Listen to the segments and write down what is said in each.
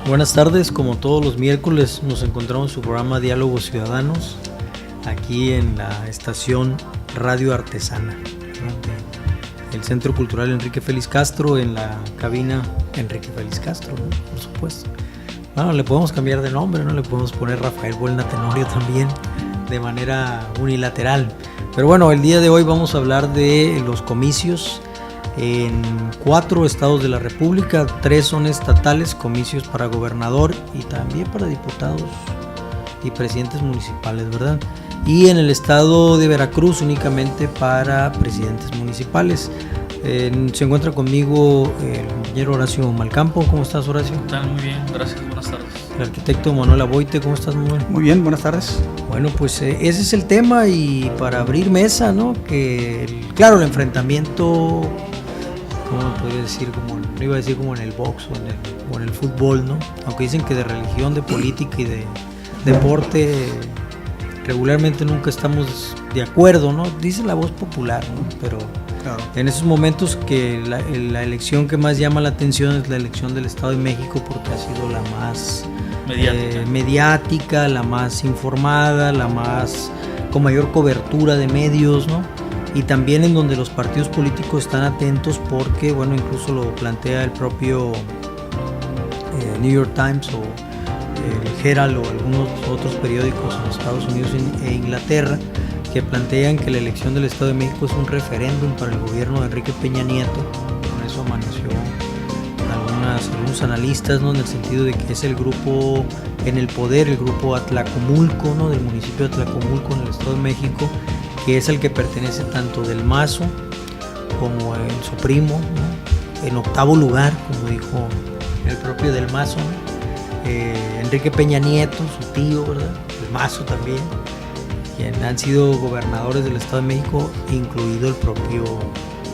Buenas tardes, como todos los miércoles nos encontramos en su programa Diálogos Ciudadanos, aquí en la estación Radio Artesana, el Centro Cultural Enrique Félix Castro, en la cabina Enrique Félix Castro, ¿no? Por supuesto. Bueno, le podemos cambiar de nombre, ¿no? Le podemos poner Rafael Buelna Tenorio también, de manera unilateral. Pero bueno, el día de hoy vamos a hablar de los comicios en 4 estados de la República. 3 son estatales, comicios para gobernador y también para diputados y presidentes municipales, ¿verdad? Y en el estado de Veracruz únicamente para presidentes municipales. Se encuentra conmigo el compañero Horacio Malcampo. ¿Cómo estás, Horacio? ¿Qué tal? Muy bien, gracias, buenas tardes. El arquitecto Manuel Aboite. ¿Cómo estás, Manuel? Muy bien, buenas tardes. Bueno, pues ese es el tema, y para abrir mesa, ¿no? Claro, el enfrentamiento, ¿cómo podría decir? No iba a decir como en el box o en el fútbol, ¿no? Aunque dicen que de religión, de política y de deporte regularmente nunca estamos de acuerdo, ¿no? Dice la voz popular, ¿no? Pero claro, en esos momentos que la elección que más llama la atención es la elección del Estado de México, porque ha sido la más mediática, la más informada, la más con mayor cobertura de medios, ¿no? Y también en donde los partidos políticos están atentos, porque, bueno, incluso lo plantea el propio New York Times o el Herald o algunos otros periódicos en Estados Unidos e Inglaterra, que plantean que la elección del Estado de México es un referéndum para el gobierno de Enrique Peña Nieto. Con eso amaneció algunos analistas, ¿no? En el sentido de que es el grupo en el poder, el grupo Atlacomulco, ¿no? Del municipio de Atlacomulco en el Estado de México, que es al que pertenece tanto Del Mazo como su primo, ¿no? En octavo lugar, como dijo el propio Del Mazo, ¿no? Enrique Peña Nieto, su tío, ¿verdad? Del Mazo también, quien han sido gobernadores del Estado de México, incluido el propio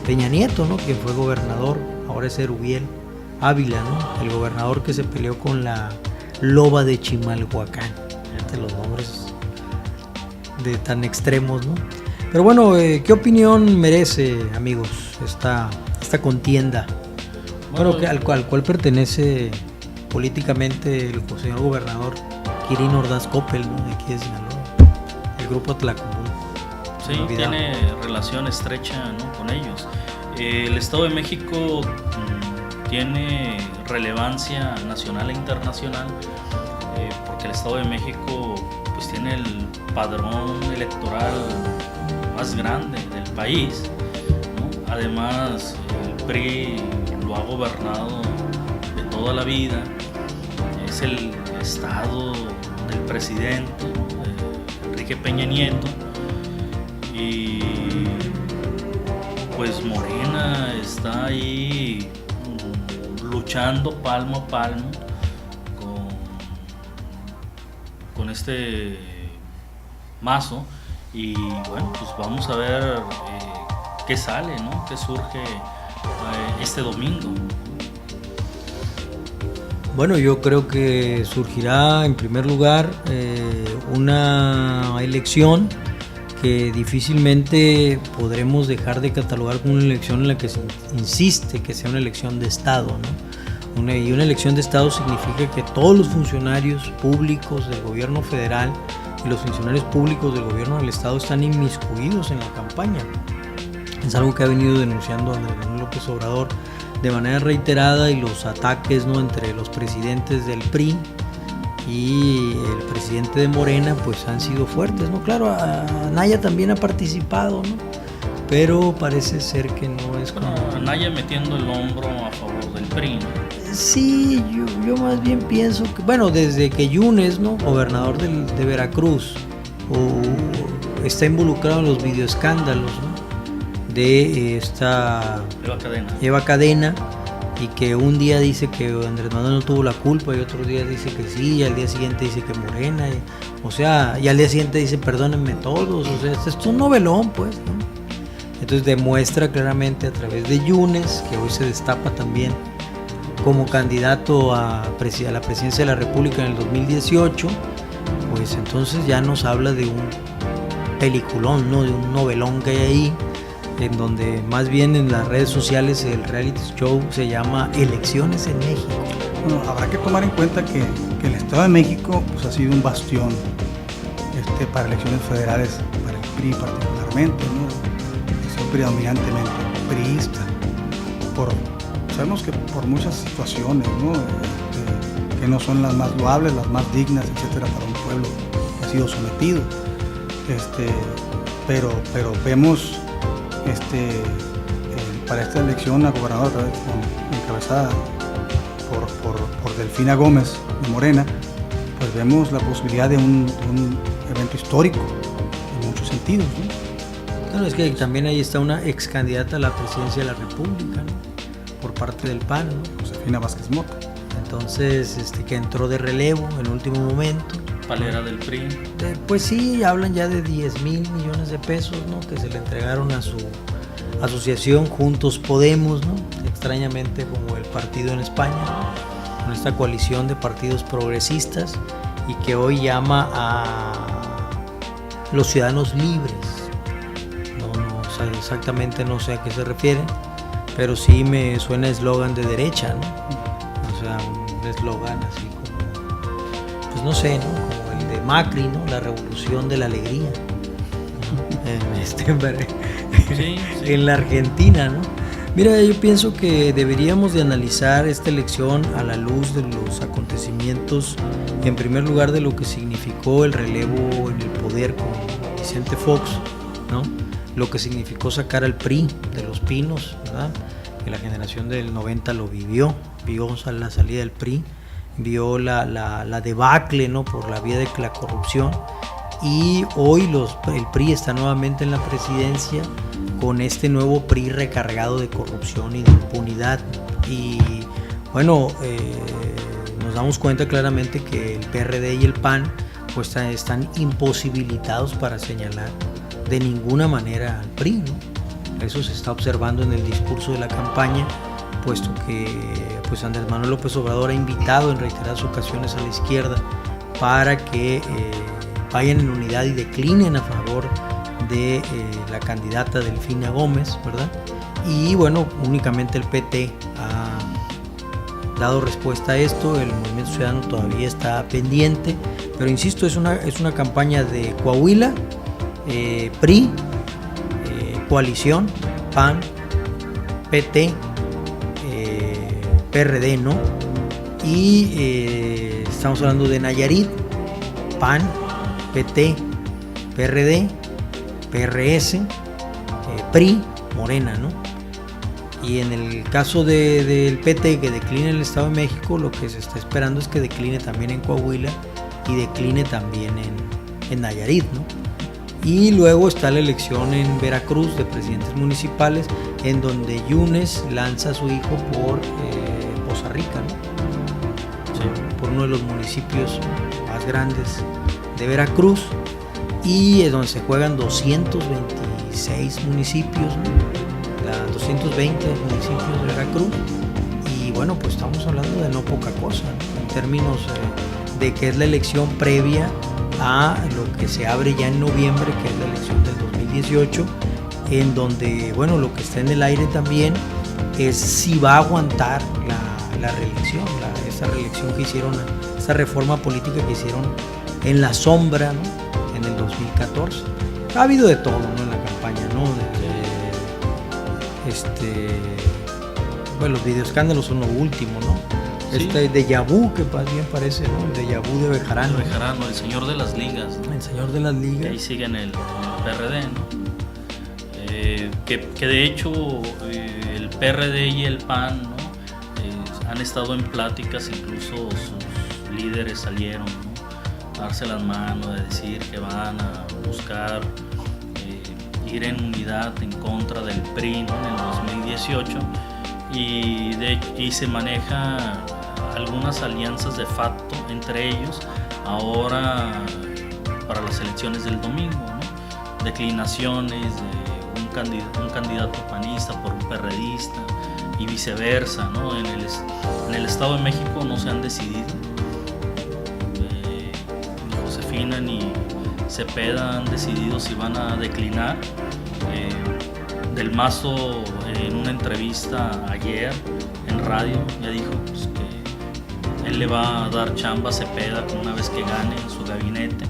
Peña Nieto, ¿no? Quien fue gobernador, ahora es Erubiel Ávila, ¿no? El gobernador que se peleó con la loba de Chimalhuacán. Fíjate los nombres de tan extremos, ¿no? Pero bueno, ¿qué opinión merece, amigos, esta contienda? Bueno, al cual pertenece políticamente el señor gobernador Quirino Ordaz Coppel, ¿no? De aquí de Sinaloa, el grupo Atlacomulco. Sí, tiene relación estrecha, ¿no? Con ellos. El Estado de México tiene relevancia nacional e internacional, porque el Estado de México pues tiene el padrón electoral más grande del país, ¿no? Además, el PRI lo ha gobernado de toda la vida. Es el estado del presidente Enrique Peña Nieto, y pues Morena está ahí luchando palmo a palmo con este Mazo, y bueno, pues vamos a ver qué sale, ¿no? Qué surge este domingo. Bueno, yo creo que surgirá en primer lugar una elección que difícilmente podremos dejar de catalogar como una elección en la que se insiste que sea una elección de Estado, ¿no? Y una elección de Estado significa que todos los funcionarios públicos del gobierno federal y los funcionarios públicos del gobierno del Estado están inmiscuidos en la campaña. Es algo que ha venido denunciando Andrés Manuel López Obrador de manera reiterada, y los ataques, ¿no? Entre los presidentes del PRI y el presidente de Morena pues han sido fuertes, ¿no? Claro, Anaya también ha participado, ¿no? Pero parece ser que no es como... Anaya metiendo el hombro a favor del PRI, ¿no? Sí, yo más bien pienso que, bueno, desde que Yunes, ¿no? Gobernador de Veracruz, está involucrado en los videoescándalos, ¿no? De esta Eva Cadena, y que un día dice que Andrés Manuel no tuvo la culpa, y otro día dice que sí, y al día siguiente dice que Morena, y al día siguiente dice perdónenme todos, o sea, esto es un novelón, pues, ¿no? Entonces demuestra claramente a través de Yunes, que hoy se destapa también como candidato a la presidencia de la República en el 2018, pues entonces ya nos habla de un peliculón, ¿no? De un novelón que hay ahí, en donde más bien en las redes sociales el reality show se llama Elecciones en México. Bueno, habrá que tomar en cuenta que el Estado de México pues, ha sido un bastión para elecciones federales, para el PRI particularmente, ¿no? Es predominantemente priista. Sabemos que por muchas situaciones, ¿no? Que no son las más loables, las más dignas, etcétera, para un pueblo que ha sido sometido. Pero vemos para esta elección a gobernador encabezada por Delfina Gómez de Morena, pues vemos la posibilidad de un evento histórico en muchos sentidos, ¿no? Claro, es que también ahí está una ex candidata a la presidencia de la República, ¿no? Por parte del PAN, ¿no? Josefina Vázquez Mota. Entonces, que entró de relevo en último momento. Palera del PRI. Pues sí, hablan ya de 10,000 millones de pesos, ¿no? Que se le entregaron a su asociación Juntos Podemos, ¿no? Extrañamente como el partido en España, ¿no? Con esta coalición de partidos progresistas y que hoy llama a los ciudadanos libres. No sé, exactamente no sé a qué se refiere, pero sí me suena eslogan de derecha, ¿no? O sea, un eslogan así como, pues no sé, ¿no? Como el de Macri, ¿no? La revolución de la alegría, ¿no? Sí. En la Argentina, ¿no? Mira, yo pienso que deberíamos de analizar esta elección a la luz de los acontecimientos, en primer lugar de lo que significó el relevo en el poder con Vicente Fox, ¿no? Lo que significó sacar al PRI de Los Pinos, ¿verdad? Que la generación del 90 lo vio la salida del PRI, vio la debacle, ¿no? Por la vía de la corrupción, y hoy el PRI está nuevamente en la presidencia con este nuevo PRI recargado de corrupción y de impunidad. Y bueno, nos damos cuenta claramente que el PRD y el PAN pues están imposibilitados para señalar de ninguna manera al PRI, ¿no? Eso se está observando en el discurso de la campaña, puesto que pues Andrés Manuel López Obrador ha invitado en reiteradas ocasiones a la izquierda para que vayan en unidad y declinen a favor de la candidata Delfina Gómez, ¿verdad? Y bueno, únicamente el PT ha dado respuesta a esto. El Movimiento Ciudadano todavía está pendiente, pero insisto, es una campaña de Coahuila, PRI, coalición, PAN, PT, PRD, ¿no? Y estamos hablando de Nayarit, PAN, PT, PRD, PRS, PRI, Morena, ¿no? Y en el caso del PT, que decline en el Estado de México, lo que se está esperando es que decline también en Coahuila y decline también en Nayarit, ¿no? Y luego está la elección en Veracruz de presidentes municipales, en donde Yunes lanza a su hijo por Poza Rica, ¿no? Sí, por uno de los municipios más grandes de Veracruz, y es donde se juegan 226 municipios, ¿no? 220 municipios de Veracruz. Y bueno, pues estamos hablando de no poca cosa, ¿no? En términos de que es la elección previa a lo que se abre ya en noviembre, que es la elección del 2018, en donde, bueno, lo que está en el aire también es si va a aguantar la reelección, esa reelección que hicieron, esa reforma política que hicieron en la sombra, ¿no? En el 2014. Ha habido de todo, ¿no? En la campaña, ¿no? Bueno, los videoescándalos son lo último, ¿no? Sí. Déjà vu, que bien parece, ¿no? El déjà vu de Bejarano. El señor de las ligas, ¿no? El señor de las ligas. Que ahí sigue en el PRD, ¿no? Que de hecho el PRD y el PAN, ¿no? Han estado en pláticas, incluso sus líderes salieron, ¿no? A darse las manos, a decir que van a buscar ir en unidad en contra del PRI, ¿no? En el 2018, y se maneja algunas alianzas de facto entre ellos ahora para las elecciones del domingo, ¿no? Declinaciones de un candidato panista por un perredista y viceversa, ¿no? En el Estado de México no se han decidido. Ni Josefina ni Cepeda han decidido si van a declinar. Del Mazo, en una entrevista ayer en radio, ya dijo pues, Él le va a dar chamba a Cepeda una vez que gane en su gabinete.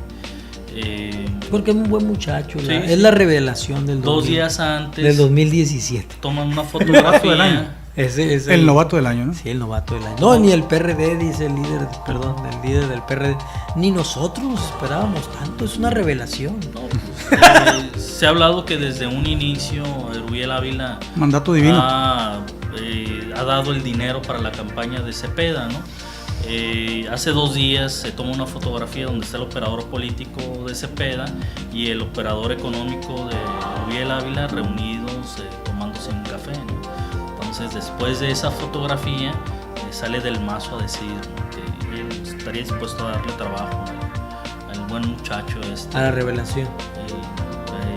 Porque es un buen muchacho, Sí, es la revelación del 2 días antes del 2017. toman una fotografía. Es el novato del año, ¿no? Sí, el novato del año. No, ni el PRD, dice el líder del PRD, ni nosotros esperábamos tanto, es una revelación. No, se ha hablado que desde un inicio Erubiel Ávila mandato divino ha dado el dinero para la campaña de Cepeda, ¿no? Hace 2 días se toma una fotografía donde está el operador político de Cepeda y el operador económico de Erubiel Ávila reunidos tomándose un café, ¿no? Entonces, después de esa fotografía sale Del Mazo a decir, ¿no?, que él estaría dispuesto a darle trabajo al buen muchacho a la revelación,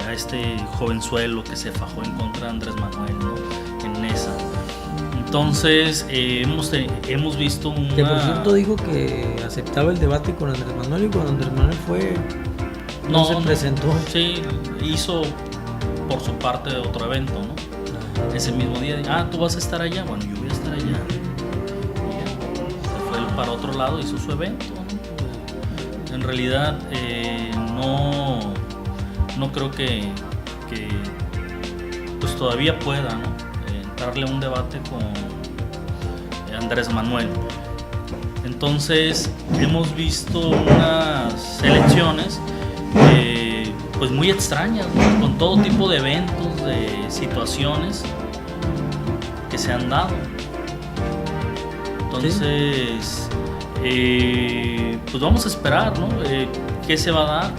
a este jovenzuelo que se fajó en contra de Andrés Manuel, ¿no?, en Nesa. Entonces hemos visto una... Que por cierto dijo que aceptaba el debate con Andrés Manuel, y cuando Andrés Manuel fue no se presentó. Sí, hizo por su parte otro evento, ¿no? Ese mismo día, tú vas a estar allá, bueno, yo voy a estar allá. Y ya, se fue él para otro lado, hizo su evento, ¿no? En realidad no creo que pues todavía pueda, ¿no?, darle un debate con Andrés Manuel. Entonces hemos visto unas elecciones pues muy extrañas, ¿no?, con todo tipo de eventos, de situaciones que se han dado. Entonces pues vamos a esperar, ¿no?, qué se va a dar.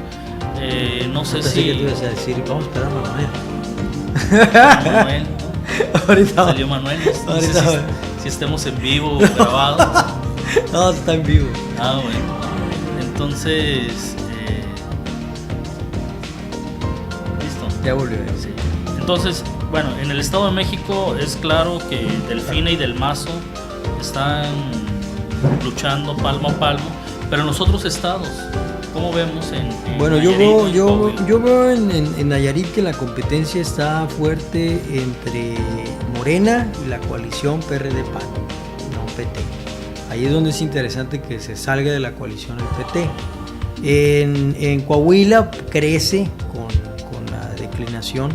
No sé si... que tú ibas a decir, vamos a esperar a Manuel. Ahorita salió Manuel, no sé si estemos en vivo o grabado. No, está en vivo. Bueno, entonces listo. Ya volvió. Sí. Entonces, bueno, en el Estado de México es claro que Delfina y Del Mazo están luchando palmo a palmo, pero en los otros estados, ¿cómo vemos en bueno, Nayarit, yo veo en Nayarit que la competencia está fuerte entre Morena y la coalición PRD-PAN, no PT. Ahí es donde es interesante que se salga de la coalición el PT. En Coahuila crece con la declinación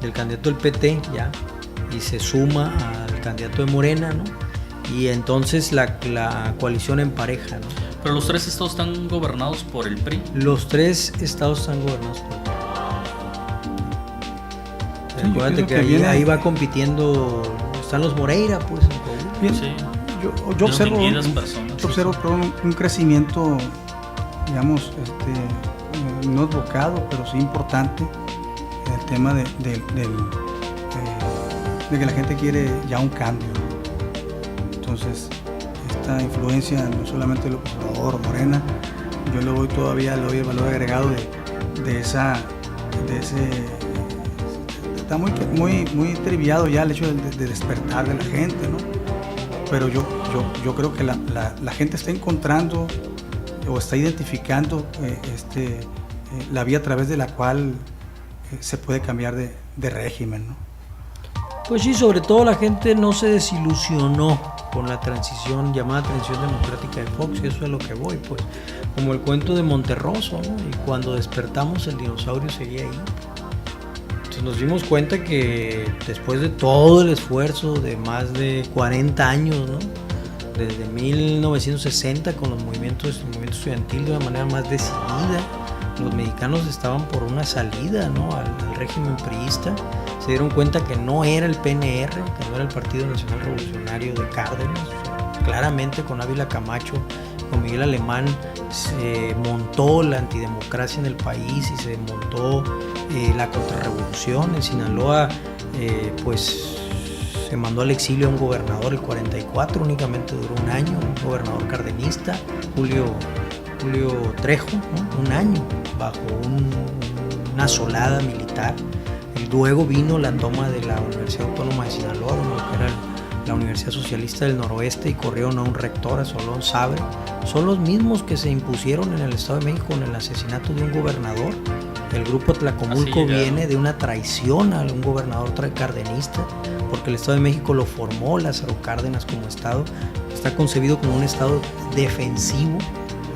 del candidato del PT ya, y se suma al candidato de Morena, ¿no? Y entonces la coalición empareja, ¿no? Pero los 3 estados están gobernados por el PRI. Los 3 estados están gobernados por el PRI. Sí, acuérdate que ahí va compitiendo, están los Moreira, pues. Bien, sí. Yo observo un crecimiento, digamos, no desbocado, pero sí importante, en el tema de que la gente quiere ya un cambio. Entonces, esta influencia no solamente del observador o Morena, yo le doy el valor agregado de ese, está muy triviado ya el hecho de despertar de la gente, ¿no? Pero yo creo que la gente está encontrando o está identificando la vía a través de la cual se puede cambiar de régimen, ¿no? Pues sí, sobre todo la gente no se desilusionó con la llamada transición democrática de Fox, y eso es a lo que voy, pues, como el cuento de Monterroso, ¿no? Y cuando despertamos el dinosaurio seguía ahí. Entonces nos dimos cuenta que después de todo el esfuerzo de más de 40 años, ¿no?, desde 1960 con los movimientos estudiantil de una manera más decidida, los mexicanos estaban por una salida, ¿no?, al régimen priista. Se dieron cuenta que no era el PNR, que no era el Partido Nacional Revolucionario de Cárdenas. O sea, claramente con Ávila Camacho, con Miguel Alemán, se montó la antidemocracia en el país y se montó la contrarrevolución. En Sinaloa, pues se mandó al exilio a un gobernador, el 44, únicamente duró un año, un gobernador cardenista, Julio Trejo, ¿no?, un año bajo una asolada militar. Y luego vino la toma de la Universidad Autónoma de Sinaloa, que era la Universidad Socialista del Noroeste, y corrieron a un rector, a Solón Sabre. Son los mismos que se impusieron en el Estado de México con el asesinato de un gobernador El grupo Tlacomulco viene de una traición a un gobernador cardenista, porque el Estado de México lo formó Lázaro Cárdenas como Estado. Está concebido como un Estado defensivo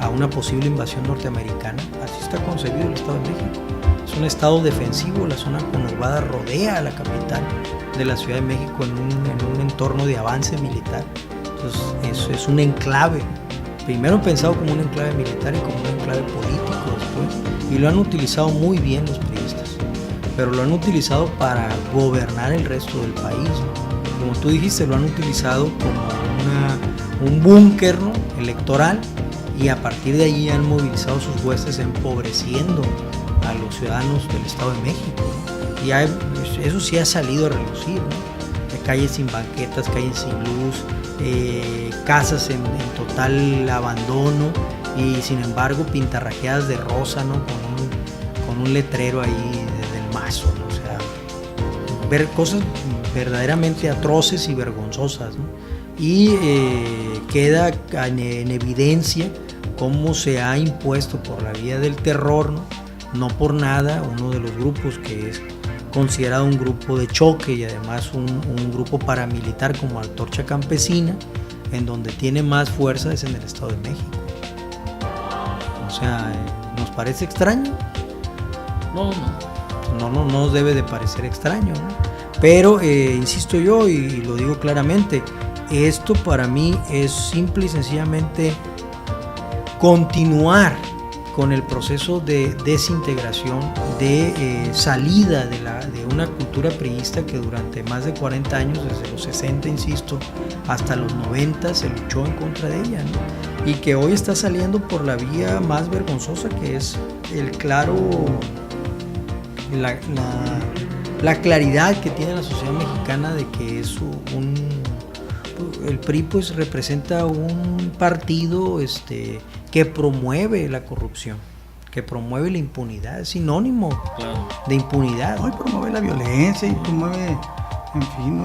a una posible invasión norteamericana. Así está concebido el Estado de México. Es un Estado defensivo, la zona conurbada rodea a la capital de la Ciudad de México en un entorno de avance militar. Entonces, eso es un enclave. Primero pensado como un enclave militar y como un enclave político después, y lo han utilizado muy bien los priistas, pero lo han utilizado para gobernar el resto del país, ¿no? Como tú dijiste, lo han utilizado como un búnker, ¿no?, electoral, y a partir de ahí han movilizado sus huestes empobreciendo a los ciudadanos del Estado de México, ¿no? Y eso sí ha salido a relucir, ¿no? De calles sin banquetas, calles sin luz, casas en total abandono, y sin embargo pintarrajeadas de rosa, ¿no?, con un letrero ahí del Mazo, ¿no? O sea, ver cosas verdaderamente atroces y vergonzosas, ¿no? Y queda en evidencia cómo se ha impuesto por la vía del terror, ¿no? No por nada uno de los grupos que es considerado un grupo de choque y además un grupo paramilitar como Antorcha Campesina, en donde tiene más fuerza es en el Estado de México. O sea, ¿nos parece extraño? No nos debe de parecer extraño, ¿no? Pero insisto yo y lo digo claramente, esto para mí es simple y sencillamente continuar con el proceso de desintegración, de salida de una cultura priista que durante más de 40 años, desde los 60, insisto, hasta los 90 se luchó en contra de ella, ¿no? Y que hoy está saliendo por la vía más vergonzosa, que es la claridad que tiene la sociedad mexicana de que es el PRI pues representa un partido que promueve la corrupción, que promueve la impunidad, es sinónimo de impunidad. Hoy promueve la violencia y promueve, en fin, ¿no?,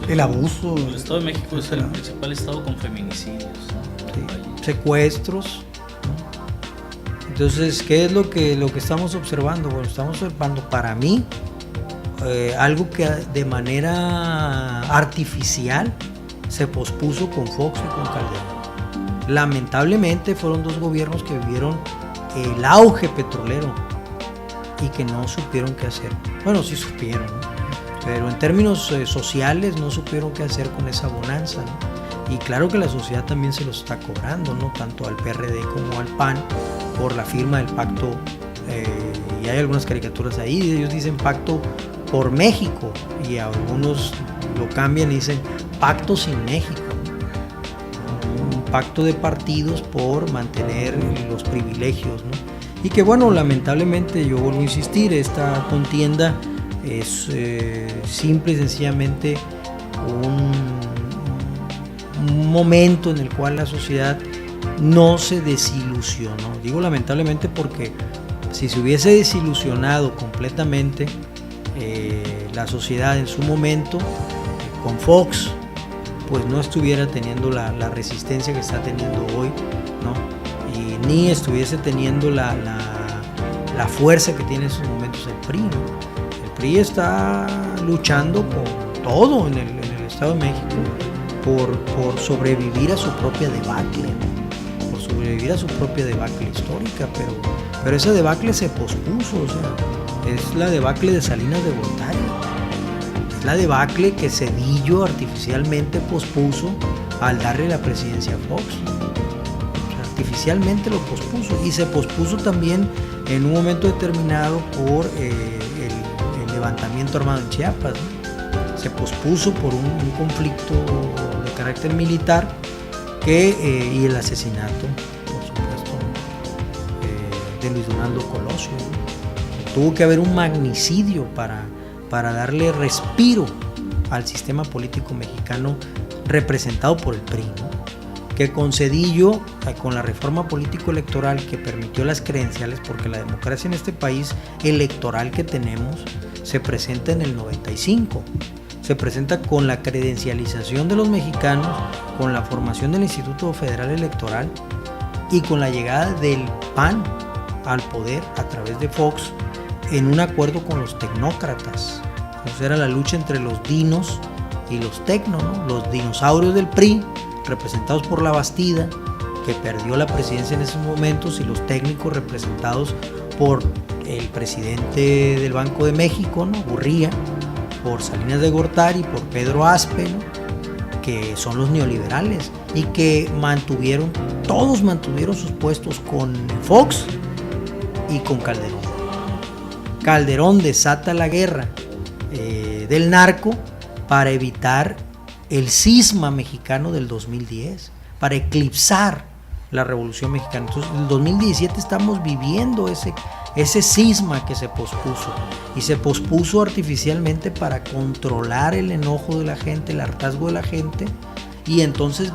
el abuso. El Estado de México es el principal estado con feminicidios, ¿no? Sí, secuestros, ¿no? Entonces, ¿qué es lo que estamos observando? Bueno, estamos observando, para mí, algo que de manera artificial se pospuso con Fox y con Calderón. Lamentablemente fueron dos gobiernos que vivieron el auge petrolero y que no supieron qué hacer. Bueno, sí supieron, ¿no?, pero en términos sociales no supieron qué hacer con esa bonanza, ¿no? Y claro que la sociedad también se los está cobrando, ¿no?, tanto al PRD como al PAN, por la firma del pacto, y hay algunas caricaturas ahí, ellos dicen pacto por México, y algunos lo cambian y dicen pacto sin México, ¿no? Un pacto de partidos por mantener los privilegios, ¿no? Y que bueno, lamentablemente, yo vuelvo a insistir, esta contienda es simple y sencillamente un momento en el cual la sociedad no se desilusionó. Digo lamentablemente porque si se hubiese desilusionado completamente la sociedad en su momento con Fox, pues no estuviera teniendo la resistencia que está teniendo hoy, ¿no? Y ni estuviese teniendo la fuerza que tiene en esos momentos el PRI, ¿no? El PRI está luchando con todo en el Estado de México por sobrevivir a su propia debacle, ¿no? Por sobrevivir a su propia debacle histórica, pero esa debacle se pospuso, o sea, es la debacle de Salinas de Gortari, es la debacle que Zedillo artificialmente pospuso al darle la presidencia a Fox. O sea, artificialmente lo pospuso, y se pospuso también en un momento determinado por el levantamiento armado en Chiapas, ¿no? Se pospuso por un conflicto de carácter militar y el asesinato, por supuesto, de Luis Donaldo Colosio, ¿no? Tuvo que haber un magnicidio para darle respiro al sistema político mexicano representado por el PRI, ¿no? Que con Zedillo, con la reforma político-electoral que permitió las credenciales, porque la democracia en este país electoral que tenemos se presenta en el 95, se presenta con la credencialización de los mexicanos, con la formación del Instituto Federal Electoral y con la llegada del PAN al poder a través de Fox en un acuerdo con los tecnócratas. Entonces era la lucha entre los dinos y los tecno, ¿no? Los dinosaurios del PRI, representados por la Bastida, que perdió la presidencia en esos momentos, y los técnicos representados por el presidente del Banco de México, ¿no? Gurría, por Salinas de Gortari, por Pedro Aspe, ¿no? Que son los neoliberales y que todos mantuvieron sus puestos con Fox y con Calderón. Calderón desata la guerra del narco para evitar el cisma mexicano del 2010, para eclipsar la Revolución Mexicana. Entonces, en el 2017 estamos viviendo ese cisma que se pospuso, y se pospuso artificialmente para controlar el enojo de la gente, el hartazgo de la gente, y entonces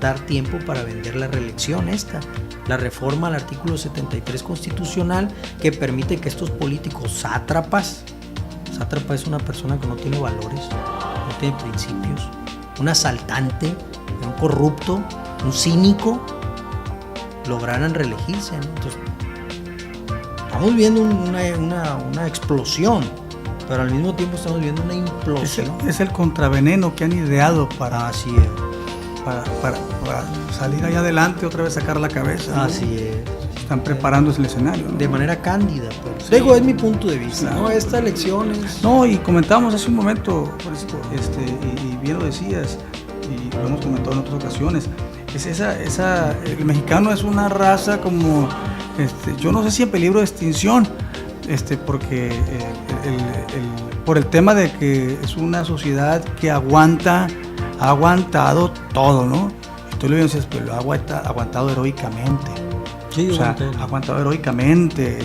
dar tiempo para vender la reelección la reforma al artículo 73 constitucional, que permite que estos políticos sátrapa es una persona que no tiene valores, no tiene principios, un asaltante, un corrupto, un cínico, lograran reelegirse, ¿no? Entonces, estamos viendo una explosión, pero al mismo tiempo estamos viendo una implosión. Es el contraveneno que han ideado para salir allá adelante, otra vez sacar la cabeza, ¿no? Así es. Están preparando el escenario, ¿no? De manera cándida, pues. Sí. Digo, es mi punto de vista, Claro. ¿no? Esta elección es... No, y comentábamos hace un momento, y bien lo decías, y lo hemos comentado en otras ocasiones, el mexicano es una raza como, yo no sé si en peligro de extinción, porque por el tema de que es una sociedad que ha aguantado todo, ¿no? Tú lo dices, pero lo ha aguantado heroicamente. Sí, O sea, ha aguantado heroicamente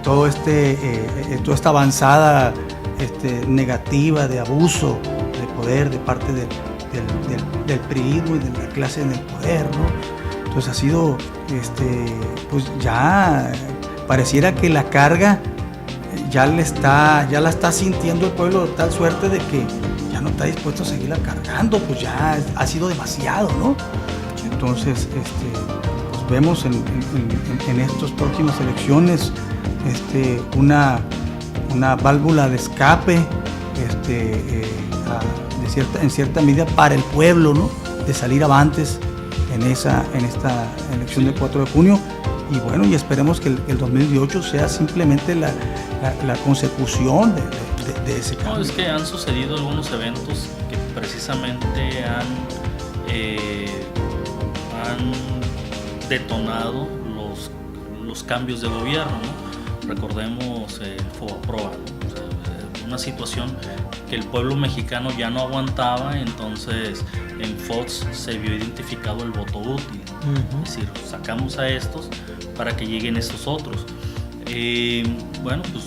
toda esta avanzada negativa de abuso de poder de parte del priismo y de la clase en el poder, ¿no? Entonces ha sido, pues ya pareciera que la carga ya la está sintiendo el pueblo, de tal suerte de que ya no está dispuesto a seguirla cargando, pues ya ha sido demasiado, ¿no? Entonces, pues vemos en estas próximas elecciones una válvula de escape en cierta medida para el pueblo, ¿no? De salir avantes en esta elección del 4 de junio, y bueno, y esperemos que el 2018 sea simplemente la consecución de ese cambio. No, es que han sucedido algunos eventos que precisamente han detonado los cambios de gobierno, ¿no? Recordemos el Fobaproa, ¿no? O sea, una situación que el pueblo mexicano ya no aguantaba, entonces en Fox se vio identificado el voto útil, ¿no? Uh-huh. Es decir, sacamos a estos para que lleguen estos otros. Bueno, pues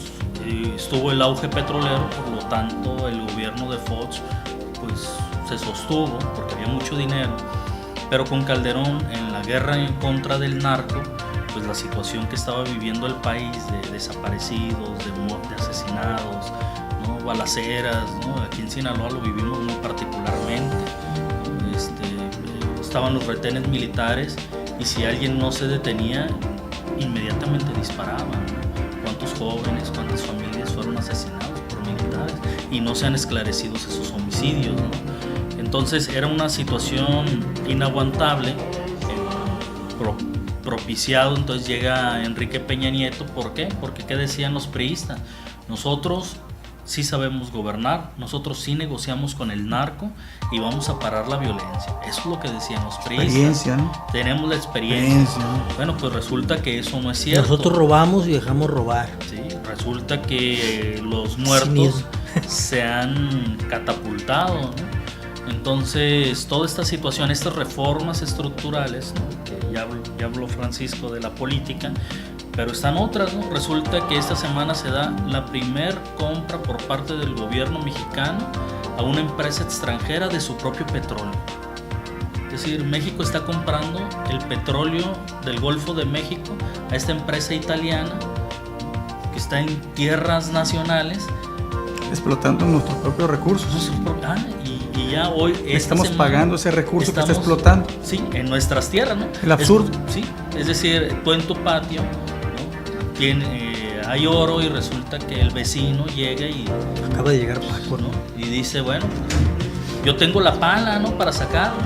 estuvo el auge petrolero, por lo tanto el gobierno de Fox pues se sostuvo porque había mucho dinero, pero con Calderón en la guerra en contra del narco, pues la situación que estaba viviendo el país de desaparecidos, de asesinados, ¿no? Balaceras, ¿no? Aquí en Sinaloa lo vivimos muy particularmente, ¿no? Estaban los retenes militares, y si alguien no se detenía, inmediatamente disparaban, ¿no? ¿Cuántos jóvenes, cuántas familias fueron asesinados por militares? Y no se han esclarecido esos homicidios, ¿no? Entonces era una situación inaguantable, propiciado. Entonces llega Enrique Peña Nieto. ¿Por qué? Porque ¿qué decían los priistas? Nosotros sí sabemos gobernar, nosotros sí negociamos con el narco y vamos a parar la violencia. Eso es lo que decían los priistas. ¿No? Tenemos la experiencia. Bueno, pues resulta que eso no es cierto. Nosotros robamos y dejamos robar. Sí, resulta que los muertos se han catapultado, ¿no? Entonces, toda esta situación, estas reformas estructurales, ¿no? Que ya habló Francisco de la política, pero están otras, ¿no? Resulta que esta semana se da la primer compra por parte del gobierno mexicano a una empresa extranjera de su propio petróleo. Es decir, México está comprando el petróleo del Golfo de México a esta empresa italiana que está en tierras nacionales, explotando nuestros propios recursos. Y Y ya hoy estamos pagando ese recurso que está explotando. Sí, en nuestras tierras, ¿no? El absurdo. Sí, es decir, tú en tu patio, ¿no? Hay oro y resulta que el vecino llega y acaba de llegar Paco, ¿no? Y dice, bueno, yo tengo la pala, ¿no? Para sacarlo.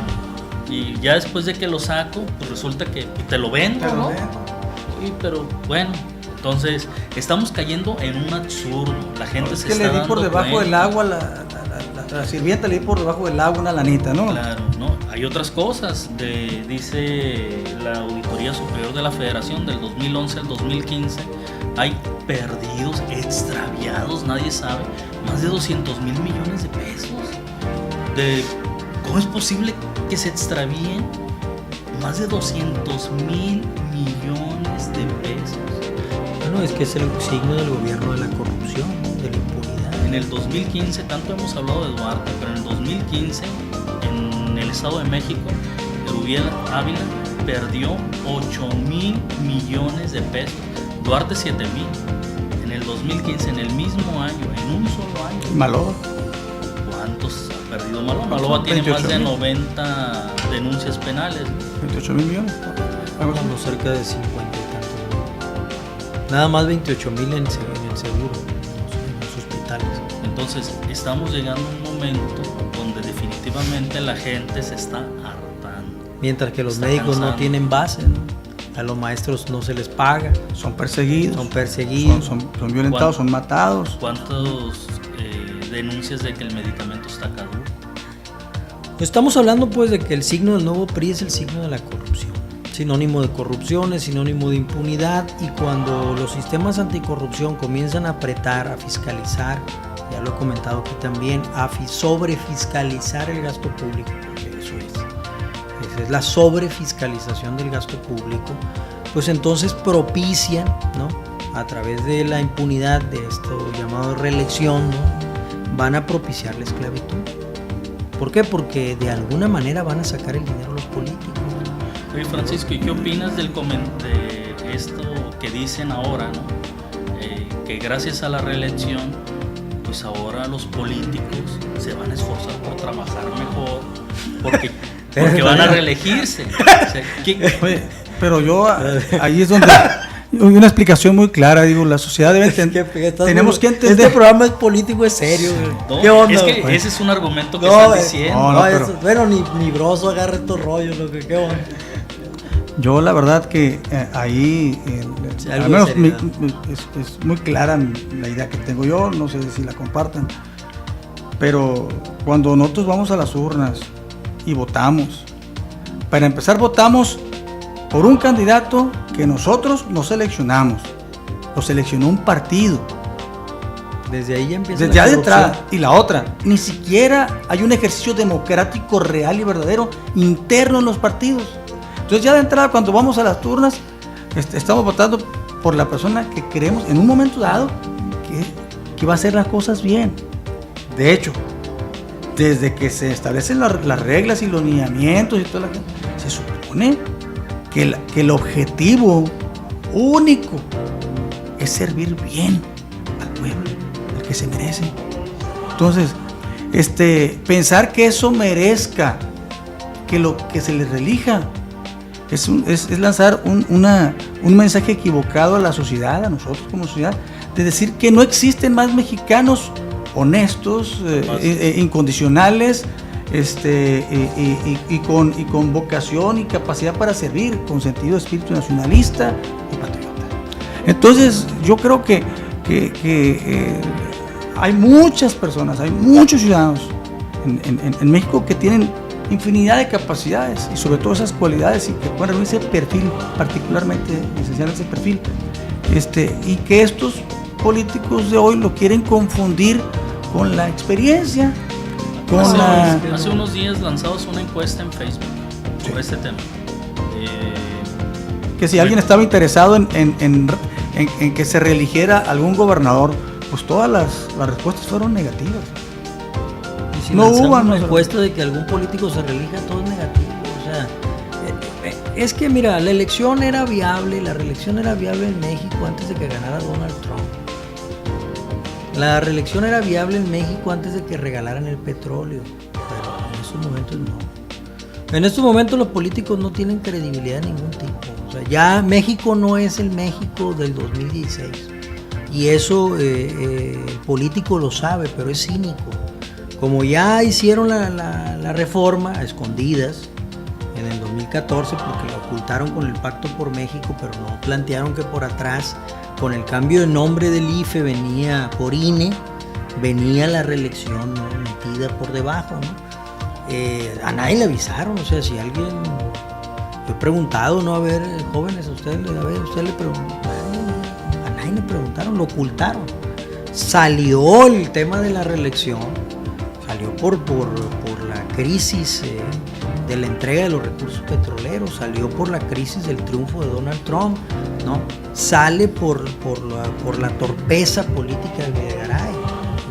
Y ya después de que lo saco, pues resulta que te lo vendo, ¿no? Sí, pero bueno, entonces estamos cayendo en un absurdo. La gente se está dando cuenta. Le di por debajo del agua, la sirvienta le di por debajo del agua una lanita, ¿no? Claro, ¿no? Hay otras cosas. Dice la Auditoría Superior de la Federación del 2011 al 2015. Hay perdidos, extraviados, nadie sabe, más de 200 mil millones de pesos. ¿Cómo es posible que se extravíen más de 200 mil millones de pesos? Bueno, es que es el signo del gobierno de la corrupción, de la impunidad. En el 2015, tanto hemos hablado de Duarte, pero en el 2015, en el Estado de México, Erubiel Ávila perdió 8 mil millones de pesos. Duarte 7 mil. En el 2015, en el mismo año, en un solo año. Maloba. ¿Cuántos ha perdido Maloba? Maloba tiene más de 90 denuncias penales. 28 mil millones. Vamos cerca de 50 y tantos. Nada más 28 mil en el seguro, en los hospitales. Entonces, estamos llegando a un momento donde definitivamente la gente se está hartando. Mientras que los médicos no tienen base, ¿no? A los maestros no se les paga. Son perseguidos. Son violentados, son matados. ¿Cuántas denuncias de que el medicamento está caduco? Estamos hablando pues de que el signo del nuevo PRI es el signo de la corrupción. Sinónimo de corrupción, es sinónimo de impunidad, y cuando los sistemas anticorrupción comienzan a apretar, a fiscalizar, ya lo he comentado aquí también, a sobrefiscalizar el gasto público, porque eso es. Esa es la sobrefiscalización del gasto público, pues entonces propician, ¿no? A través de la impunidad de esto llamado reelección, ¿no? Van a propiciar la esclavitud. ¿Por qué? Porque de alguna manera van a sacar el dinero los políticos. Oye, Francisco, ¿y qué opinas de esto que dicen ahora, ¿no? Que gracias a la reelección, pues ahora los políticos se van a esforzar por trabajar mejor, porque van a reelegirse. O sea, Oye, pero ahí es donde hay una explicación muy clara. Digo, la sociedad debe entender. Tenemos que entender. Este programa es político, es serio. No, ¿Qué onda? Es que ese es un argumento que están diciendo. Pero... Bueno, ni Broso agarra estos rollos. ¿Qué onda? Yo la verdad que ahí, al menos es muy clara la idea que tengo yo. No sé si la compartan. Pero cuando nosotros vamos a las urnas y votamos, para empezar votamos por un candidato que nosotros no seleccionamos, lo seleccionó un partido. Desde ahí ya empieza. Desde ya de entrada. Y la otra, ni siquiera hay un ejercicio democrático real y verdadero interno en los partidos. Entonces ya de entrada, cuando vamos a las urnas, estamos votando por la persona que creemos en un momento dado que va a hacer las cosas bien. De hecho, desde que se establecen las reglas y los lineamientos y toda la gente, se supone que el objetivo único es servir bien al pueblo, al que se merece. Entonces, pensar que eso merezca que se le reelija es lanzar un mensaje equivocado a la sociedad, a nosotros como sociedad, de decir que no existen más mexicanos honestos, incondicionales, y con vocación y capacidad para servir, con sentido de espíritu nacionalista y patriota. Entonces yo creo que hay muchas personas, hay muchos ciudadanos en México que tienen infinidad de capacidades y sobre todo esas cualidades, y que pueden reunir ese perfil, particularmente licenciar ese perfil, y que estos políticos de hoy lo quieren confundir con la experiencia. Hace unos días lanzamos una encuesta en Facebook sobre este tema. Que si alguien estaba interesado en que se reeligiera algún gobernador, pues todas las respuestas fueron negativas. Y si no hubo una encuesta de que algún político se reelija, todo es negativo. O sea, es que mira, la elección era viable, la reelección era viable en México antes de que ganara Donald Trump. La reelección era viable en México antes de que regalaran el petróleo. estos momentos no. En estos momentos los políticos no tienen credibilidad de ningún tipo. O sea, ya México no es el México del 2016. Y eso el político lo sabe, pero es cínico. Como ya hicieron la reforma a escondidas en el 2014, porque la ocultaron con el Pacto por México, pero no plantearon que por atrás, con el cambio de nombre del IFE, venía por INE, venía la reelección, ¿no?, metida por debajo, ¿no? A nadie le avisaron, o sea, si alguien, yo he preguntado, ¿no? A ver, jóvenes, a usted le preguntaron, a nadie le preguntaron, lo ocultaron. Salió el tema de la reelección, salió por la crisis de la entrega de los recursos petroleros, salió por la crisis del triunfo de Donald Trump, ¿no? Sale por la torpeza política de Videgaray,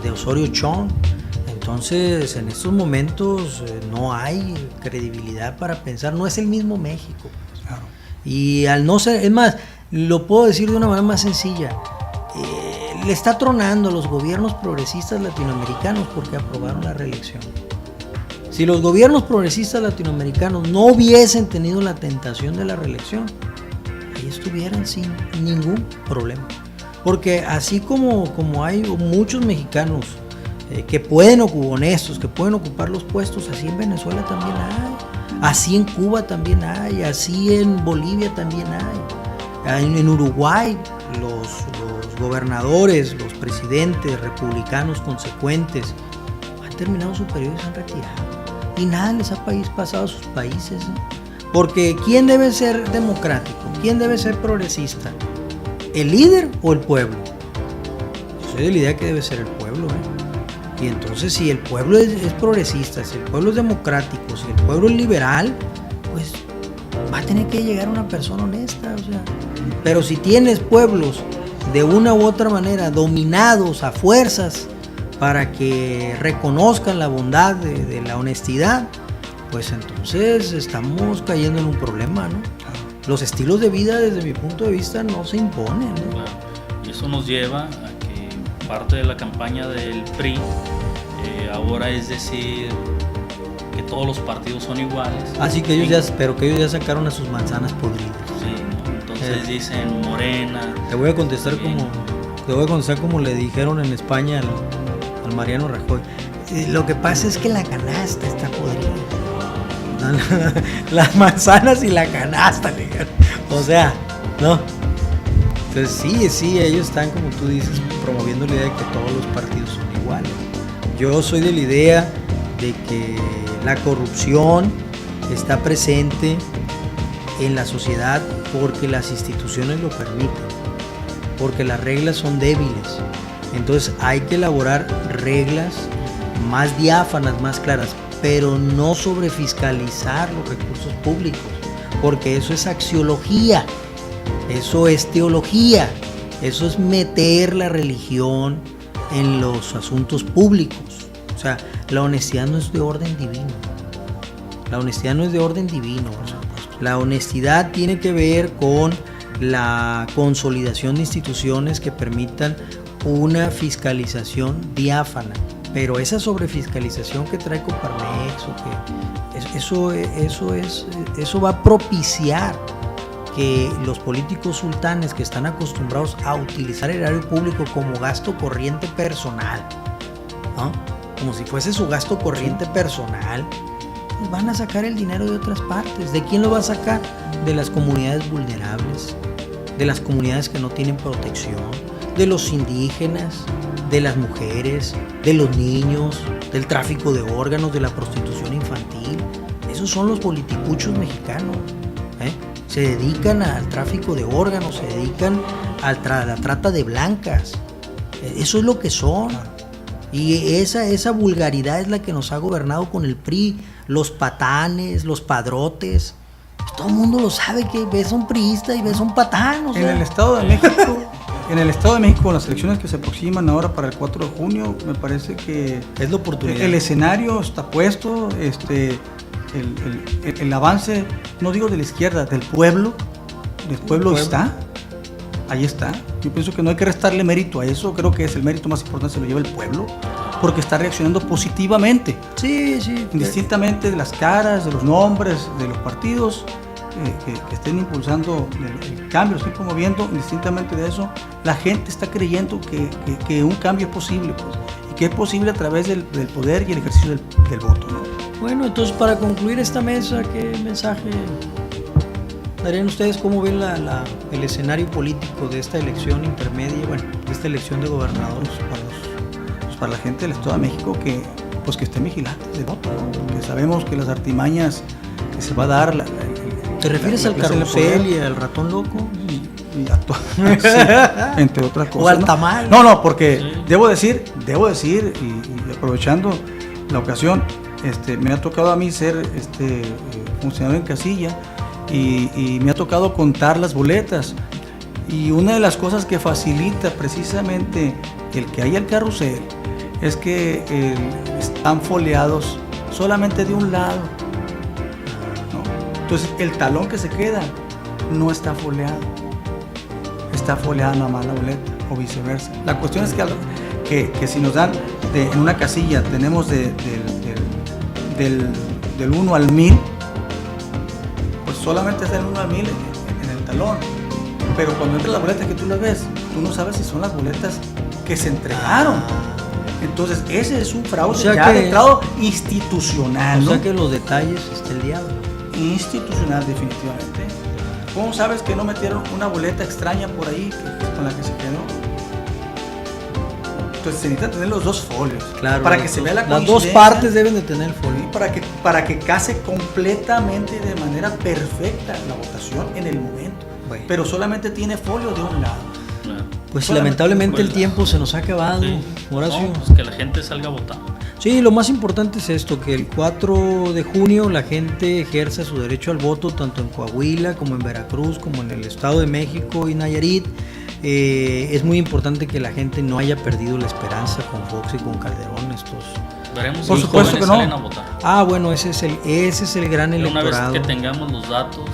de Osorio Chong. Entonces, en estos momentos no hay credibilidad para pensar, no es el mismo México. Claro. Y al no ser, es más, lo puedo decir de una manera más sencilla, le está tronando a los gobiernos progresistas latinoamericanos porque aprobaron la reelección. Si los gobiernos progresistas latinoamericanos no hubiesen tenido la tentación de la reelección, ahí estuvieran sin ningún problema. Porque así como hay muchos mexicanos que pueden honestos, que pueden ocupar los puestos, así en Venezuela también hay, así en Cuba también hay, así en Bolivia también hay, en Uruguay los gobernadores, los presidentes republicanos consecuentes han terminado su periodo y se han retirado y nada les ha pasado a sus países, porque ¿quién debe ser democrático? ¿Quién debe ser progresista? ¿El líder o el pueblo? Yo soy de la idea que debe ser el pueblo, Y entonces si el pueblo es progresista, si el pueblo es democrático, si el pueblo es liberal, pues va a tener que llegar una persona honesta, o sea. Pero si tienes pueblos de una u otra manera dominados a fuerzas para que reconozcan la bondad de la honestidad, pues entonces estamos cayendo en un problema, ¿no? Los estilos de vida, desde mi punto de vista, no se imponen, ¿no? Claro. Y eso nos lleva a que parte de la campaña del PRI ahora es decir que todos los partidos son iguales. Así que ellos ya sacaron a sus manzanas podridas. Sí, ¿no? Entonces dicen Morena. Te voy a contestar como le dijeron en España al Mariano Rajoy. Lo que pasa es que la canasta está podrida. Las manzanas y la canasta, o sea, ¿no? Entonces sí, ellos están, como tú dices, promoviendo la idea de que todos los partidos son iguales. Yo soy de la idea de que la corrupción está presente en la sociedad porque las instituciones lo permiten, porque las reglas son débiles. Entonces hay que elaborar reglas más diáfanas, más claras, pero no sobrefiscalizar los recursos públicos, porque eso es axiología, eso es teología, eso es meter la religión en los asuntos públicos. O sea, la honestidad no es de orden divino. La honestidad no es de orden divino, por supuesto. La honestidad tiene que ver con la consolidación de instituciones que permitan una fiscalización diáfana. Pero esa sobrefiscalización que trae Coparmex, eso va a propiciar que los políticos sultanes que están acostumbrados a utilizar el erario público como gasto corriente personal, ¿no? Como si fuese su gasto corriente personal, pues van a sacar el dinero de otras partes. ¿De quién lo va a sacar? De las comunidades vulnerables, de las comunidades que no tienen protección, de los indígenas, de las mujeres, de los niños, del tráfico de órganos, de la prostitución infantil. Esos son los politicuchos mexicanos, Se dedican al tráfico de órganos, se dedican a la trata de blancas. Eso es lo que son. Y esa vulgaridad es la que nos ha gobernado con el PRI, los patanes, los padrotes. Todo el mundo lo sabe, que ves a un priista y ves a un patán. O sea. En el Estado de México, con las elecciones que se aproximan ahora para el 4 de junio, me parece que es la oportunidad. El escenario está puesto, el avance, no digo de la izquierda, del pueblo está, ahí está. Yo pienso que no hay que restarle mérito a eso, creo que es el mérito más importante, se lo lleva el pueblo. porque está reaccionando positivamente. Sí. Indistintamente de las caras, de los nombres, de los partidos que estén impulsando el cambio, estén promoviendo, indistintamente de eso, la gente está creyendo que un cambio es posible, pues, y que es posible a través del poder y el ejercicio del voto, ¿no? Bueno, entonces para concluir esta mesa, ¿qué mensaje darían ustedes? ¿Cómo ven el escenario político de esta elección intermedia, bueno, de esta elección de gobernadores? Para la gente del Estado de México que estén vigilantes de voto, ¿no? Que sabemos que las artimañas que se va a dar... ¿Te refieres al carrusel y al ratón loco? Y a todo, sí, entre otras cosas. O al tamal. No, porque sí. Debo decir, y aprovechando la ocasión, me ha tocado a mí ser funcionario en casilla y me ha tocado contar las boletas. Y una de las cosas que facilita precisamente el que haya el carrusel es que están foliados solamente de un lado, ¿no? Entonces el talón que se queda no está foliado, está foliada nada más la boleta o viceversa. La cuestión es que si nos dan en una casilla tenemos del 1 al 1000, pues solamente es del 1 al 1000 en el talón, pero cuando entra la boleta que tú la ves, tú no sabes si son las boletas que se entregaron. Entonces ese es un fraude, o sea, ya de entrado institucional, o ¿no? sea que los detalles está el diablo. Institucional, definitivamente. ¿Cómo sabes que no metieron una boleta extraña por ahí con la que se quedó? Entonces se necesitan tener los dos folios, claro, para que se vea la coincidencia. Las dos partes deben de tener el folio. Para que case completamente de manera perfecta la votación en el momento. Bueno. Pero solamente tiene folio de un lado. Pues lamentablemente el tiempo se nos ha acabado, sí. Horacio. No, pues que la gente salga a votar. Sí, lo más importante es esto, que el 4 de junio la gente ejerza su derecho al voto tanto en Coahuila como en Veracruz, como en el Estado de México y Nayarit. Es muy importante que la gente no haya perdido la esperanza con Fox y con Calderón. Veremos por si supuesto que no salen a votar. Ah, bueno, ese es el gran electorado. Una vez que tengamos los datos,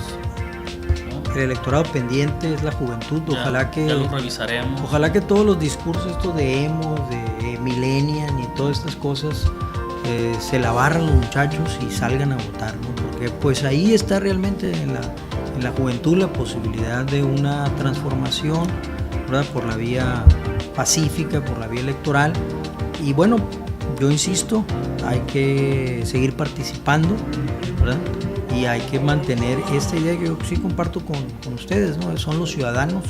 el electorado pendiente es la juventud. Ya lo revisaremos. Ojalá que todos los discursos estos de emo, de millennial y todas estas cosas se la barran los muchachos y salgan a votar, ¿no? Porque pues ahí está realmente en la juventud la posibilidad de una transformación, ¿verdad? Por la vía pacífica, por la vía electoral. Y bueno, yo insisto, hay que seguir participando, ¿verdad? Y hay que mantener esta idea que yo sí comparto con ustedes, ¿no? Son los ciudadanos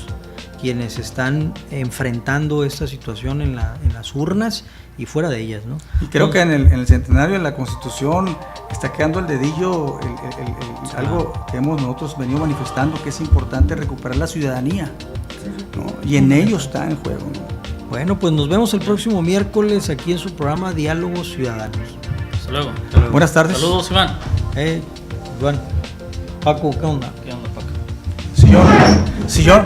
quienes están enfrentando esta situación en las urnas y fuera de ellas, ¿no? Y creo que en el centenario de la Constitución está quedando el dedillo, algo que hemos nosotros venido manifestando, que es importante recuperar la ciudadanía, ¿no? Y en ello está en juego, ¿no? Bueno, pues nos vemos el próximo miércoles aquí en su programa Diálogos Ciudadanos. Hasta luego. Buenas tardes. Saludos, Iván. Iván. Paco, ¿qué onda? ¿Qué onda, Paco? Sillón.